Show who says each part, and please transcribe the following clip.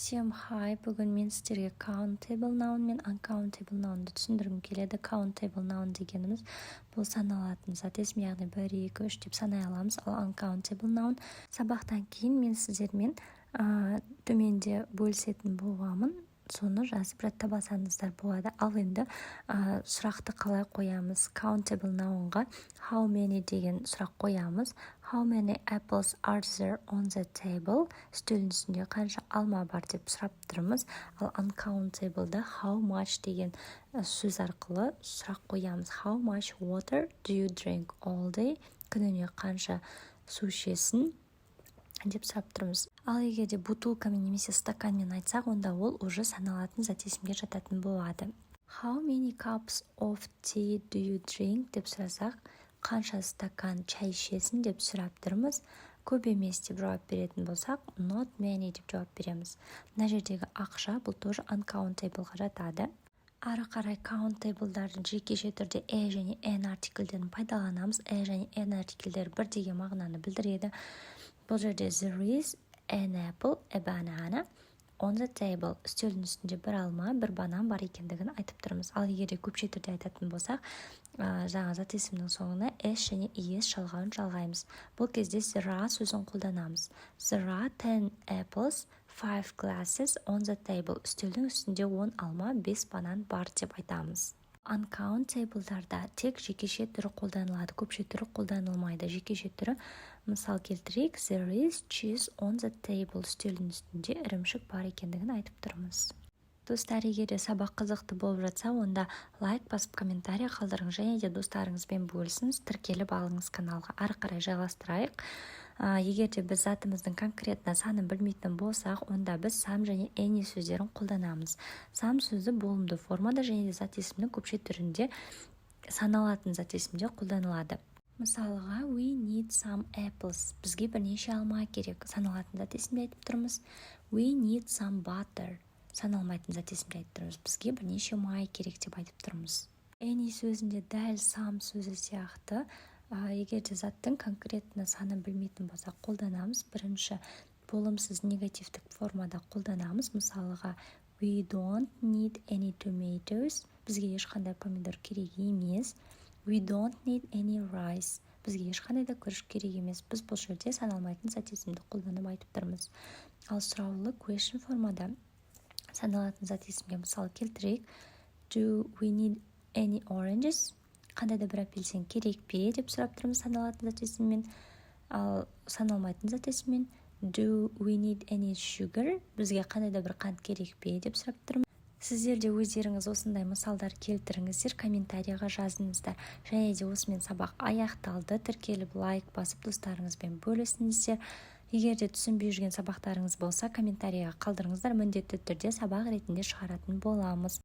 Speaker 1: Всем хай, бүгін мен сіздерге countable noun мен uncountable nounды түсіндіргім келеді. Countable noun дегеніміз бұл саналатын зат есім, яғни 1, 2, 3 деп санай аламыз. Ал uncountable noun сабақтан кейін мен сіздермен төменде бөлісетін боламын. Соны жазып жаттап алсаңыздар болады. Ал енді сұрақты қалай қоямыз? Countable nounға how many деген сұрақ қоямыз. How many apples are there on the table? Үстелдің үстінде қанша алма бар деп сұрап тұрмыз. Ал uncountable'да how much деген сөз арқылы сұрақ қоямыз. How much water do you drink all day? Күніне қанша су ішесің деп сұрап тұрмыз. Ал егер де бутылкамен немесе стаканмен айтсақ, онда ол уже саналатын зат есімге жататын болады. How many cups of tea do you drink деп сұрасақ, қанша стакан чай ішесің деп сұрап тұрмыз. Көп емес деп жауап беретін болсақ, not many деп жауап береміз. Мына жердегі ақша бұл тоже uncountableға жатады. Ары қарай countable'дардың жекеше түрде және n артикльдерін пайдаланамыз. Және n артикльдері бір деген мағынаны білдіреді. Бұл жерде there is an apple, a banana on the table. Үстелдің үстінде бір алма, бір банан бар екендігін айтып тұрмыз. Ал егер де көпше түрде айтатын болсақ, жаңа зат есімнің соңына s және es жалғауын жалғаймыз. Бұл кезде there are сөзін қолданамыз. There are 10 apples, 5 glasses on the table. Үстелдің үстінде 10 алма, 5 банан бар деп айтамыз. Uncountable'дарда тек жекеше түрі қолданылады, көпше түрі қолданылмайды. Жекеше түрі мысал келтірейік, there is cheese on the table. Үстелдің үстінде ірімшік бар екендігін айтып тұрмыз. Достар, егер де сабақ қызықты болып жатса, онда лайк басып комментарий қалдырыңыз және де достарыңызбен бөлісіңіз, тіркеліп алыңыз каналға. Ары қарай жалғастырайық. Егер де біз затымыздың конкретно санын білмейтін болсақ, онда біз some және any сөздерін қолданамыз. Some сөзі болымды формада және де зат есімнің көпше түрінде саналатын зат есімде қолданылады. Мысалға, we need some apples. Бізге бірнеше алма керек. Саналатын зат есімде айтып тұрмыз. We need some butter. Саналмайтын зат есімде айтып тұрмыз. Бізге бірнеше май керек деп айтып тұрмыз. Any сөзінде дәл some сөзі сияқты, егер де заттың конкретно санын білмейтін болсақ қолданамыз. Бірінші болымсыз негативтік формада қолданамыз. Мысалға, we don't need any tomatoes. Бізге ешқандай помидор керек емес. We don't need any rice. Бізге ешқандай да күріш керек емес. Біз бұл жерде саналмайтын зат есімді қолданып айтып тұрмыз. Ал сұраулы question формада саналатын зат есімге мысал келтірейік. Do we need any oranges? Қандай да бір апельсин керек пе деп сұрап тұрмыз саналатын зат есіммен. Ал саналмайтын зат есіммен do we need any sugar? Бізге қандай да бір қант керек пе деп сұрап тұрмыз. Сіздер де өздеріңіз осындай мысалдар келтіріңіздер, комментарийға жазыңыздар. Және де осымен сабақ аяқталды. Тіркеліп лайк басып достарыңызбен бөлісіңіздер. Егер де түсінбей жүрген сабақтарыңыз болса, комментарийға қалдырыңыздар. Міндетті түрде сабақ ретінде шығаратын боламыз.